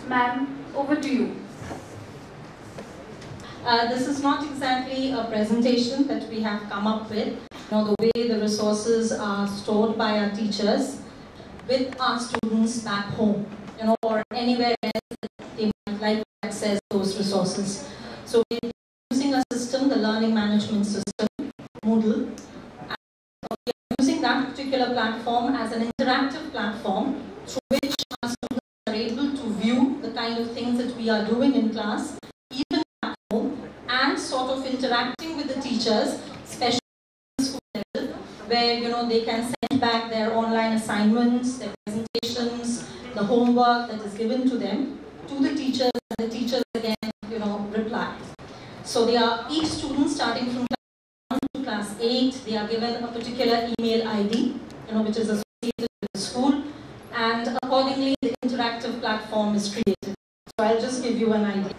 Ma'am, over to you. This is not exactly a presentation that we have come up with. The way the resources are stored by our teachers with our students back home, or anywhere else that they might like to access those resources. So we're using a system, the learning management system, Moodle, and we are using that particular platform as an interactive platform through which our students are able to view the kind of things that we are doing in class, even at home, and sort of interacting with the teachers, especially at school level, where they can send back their online assignments, their presentations, the homework that is given to them to the teachers, and the teachers again reply. So they are each student starting from class 1 to class 8, they are given a particular email ID, which is associated with the school, and accordingly the interactive platform is created. So I'll just give you an idea.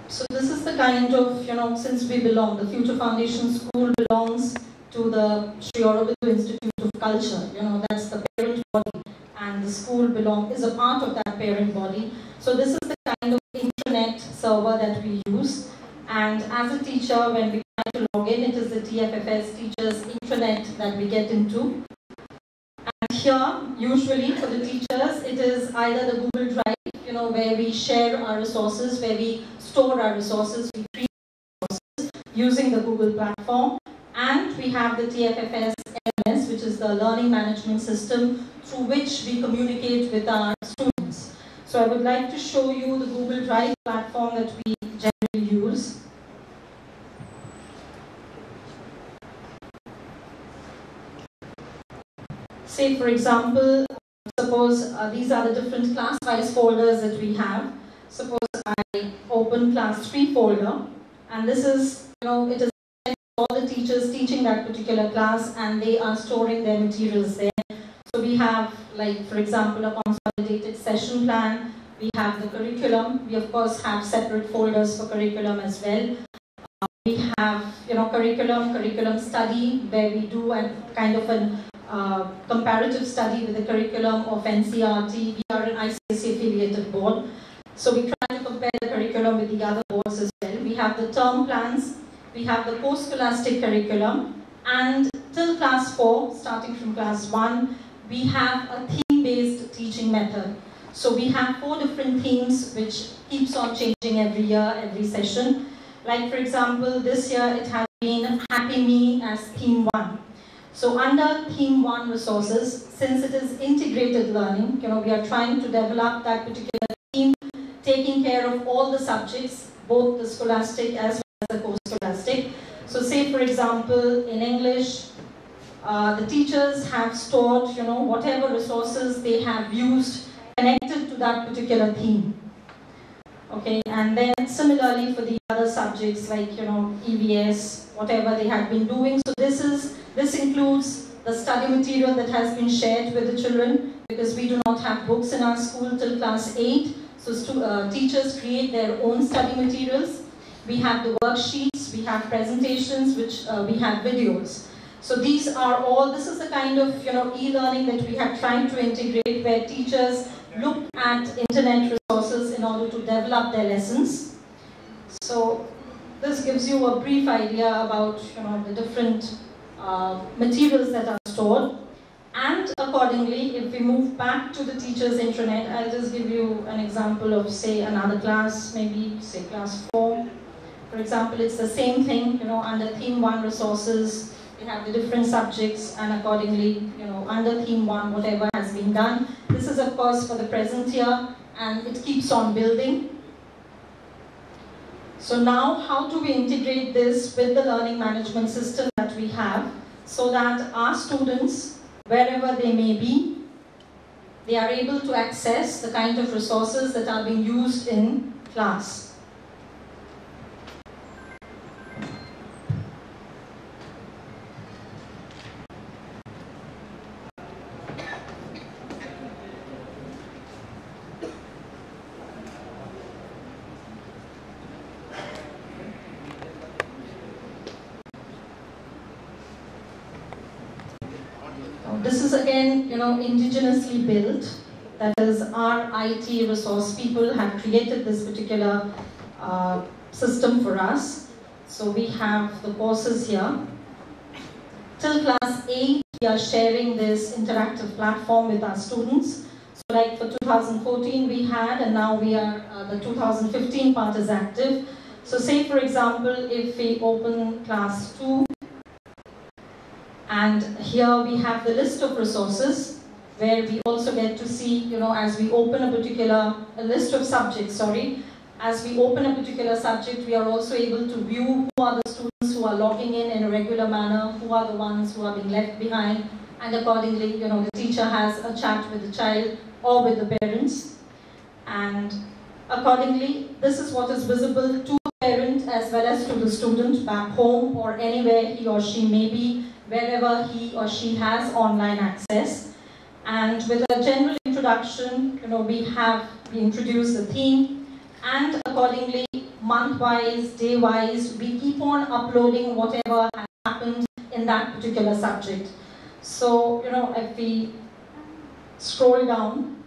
So this is the kind of, since we belong, the Future Foundation School belongs to the Sri Aurobindo Institute of Culture, that's the parent body, and the school is a part of that parent body. So this is the kind of intranet server that we use, and as a teacher, when we try to log in, it is the TFFS teachers intranet that we get into. And here, usually for the teachers, it is either the Google Drive, where we share our resources, where we store our resources, we create resources using the Google platform, and we have the TFFS LMS, which is the learning management system through which we communicate with our students. So I would like to show you the Google Drive platform that we generally use. Say for example, suppose these are the different class-wise folders that we have. Suppose I open class 3 folder, and this is, it is all the teachers teaching that particular class, and they are storing their materials there. So we have, like for example, a consolidated session plan. We have the curriculum. We of course have separate folders for curriculum as well. We have, curriculum study, where we do a kind of an comparative study with the curriculum of NCRT. We are an ICSE affiliated board, so we try to compare the curriculum with the other boards as well. We have the term plans, we have the post-scholastic curriculum, and till class 4, starting from class 1, we have a theme-based teaching method. So we have 4 different themes which keeps on changing every year, every session. Like for example, this year it has been Happy Me as theme 1. So under theme 1 resources, since it is integrated learning, we are trying to develop that particular theme, taking care of all the subjects, both the scholastic as well as the post-scholastic. So say for example, in English, the teachers have stored, whatever resources they have used connected to that particular theme. Okay, and then similarly for the other subjects like, EVS, whatever they have been doing. So this includes the study material that has been shared with the children, because we do not have books in our school till class 8. So teachers create their own study materials. We have the worksheets, we have presentations, which we have videos. So these are all, this is the kind of e-learning that we have tried to integrate, where teachers look at internet resources in order to develop their lessons. So this gives you a brief idea about the different materials that are stored. And accordingly, if we move back to the teacher's intranet, I'll just give you an example of, say, another class, maybe say class 4. For example, it's the same thing, under theme 1 resources, we have the different subjects, and accordingly, under theme 1, whatever has been done. This is of course for the present year, and it keeps on building. So now, how do we integrate this with the learning management system that we have, so that our students, wherever they may be, they are able to access the kind of resources that are being used in class. This is again again, indigenously built. That is, our IT resource people have created this particular system for us. So we have the courses here. Till class 8, we are sharing this interactive platform with our students. So like for 2014 we had, and now we are, the 2015 part is active. So say for example, if we open class 2, and here we have the list of resources, where we also get to see, as we open a list of subjects, as we open a particular subject, we are also able to view who are the students who are logging in a regular manner, who are the ones who are being left behind, and accordingly, the teacher has a chat with the child or with the parents. And accordingly, this is what is visible to the parent as well as to the student back home or anywhere he or she may be, wherever he or she has online access. And with a general introduction, we introduce the theme, and accordingly, month-wise, day-wise, we keep on uploading whatever has happened in that particular subject. So, if we scroll down,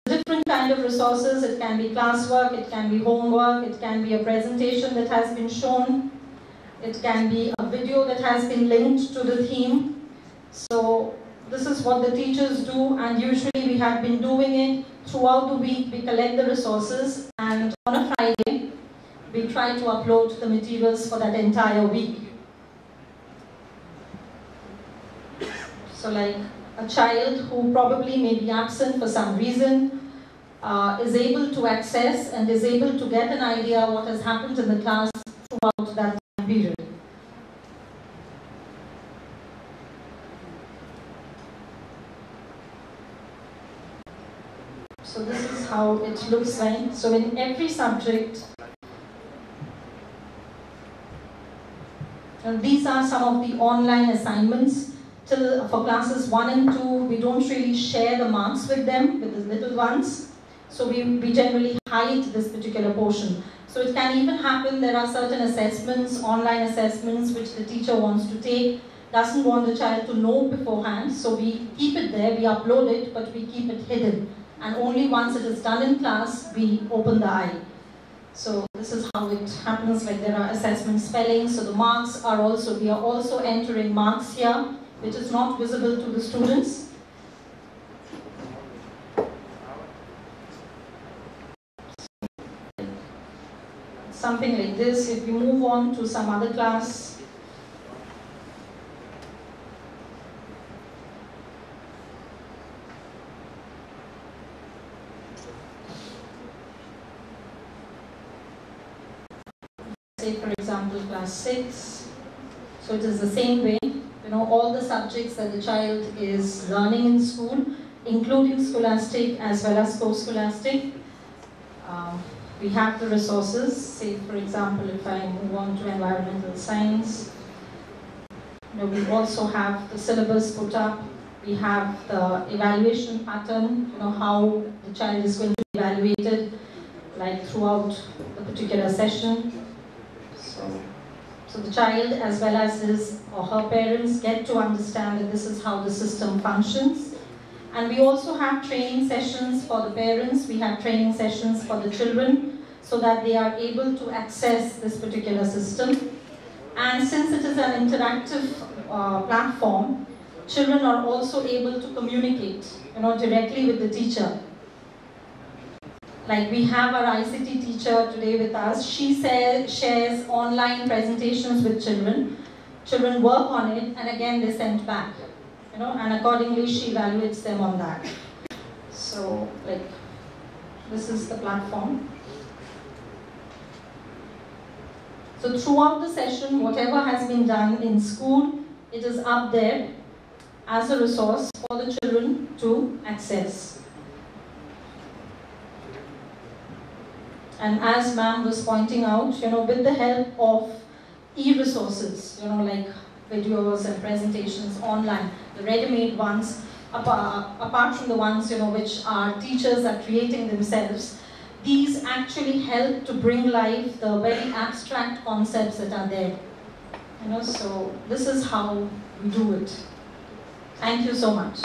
different kind of resources. It can be classwork, it can be homework, it can be a presentation that has been shown, it can be a video that has been linked to the theme. So this is what the teachers do, and usually we have been doing it throughout the week. We collect the resources, and on a Friday we try to upload the materials for that entire week. So like a child who probably may be absent for some reason is able to access and is able to get an idea what has happened in the class throughout that time period. So this is how it looks like. So in every subject, and these are some of the online assignments. For classes 1 and 2, we don't really share the marks with them, with the little ones. So we generally hide this particular portion. So it can even happen there are certain assessments, online assessments, which the teacher wants to take, doesn't want the child to know beforehand. So we keep it there, we upload it, but we keep it hidden. And only once it is done in class, we open the eye. So this is how it happens, like there are assessment spellings. So the marks are also, we are also entering marks here, which is not visible to the students. Something like this. If we move on to some other class, say for example class 6, so it is the same way. All the subjects that the child is learning in school, including scholastic as well as post-scholastic. We have the resources. Say, for example, if I move on to environmental science, we also have the syllabus put up. We have the evaluation pattern, how the child is going to be evaluated, like throughout the particular session. So the child as well as his or her parents get to understand that this is how the system functions. And we also have training sessions for the parents, we have training sessions for the children, so that they are able to access this particular system. And since it is an interactive platform, children are also able to communicate directly with the teacher. Like we have our ICT teacher today with us. She shares online presentations with children. Children work on it, and again they send back. And accordingly she evaluates them on that. So like this is the platform. So throughout the session, whatever has been done in school, it is up there as a resource for the children to access. And as ma'am was pointing out, with the help of e-resources, like videos and presentations online, the ready-made ones, apart from the ones, which our teachers are creating themselves, these actually help to bring life the very abstract concepts that are there. So this is how we do it. Thank you so much.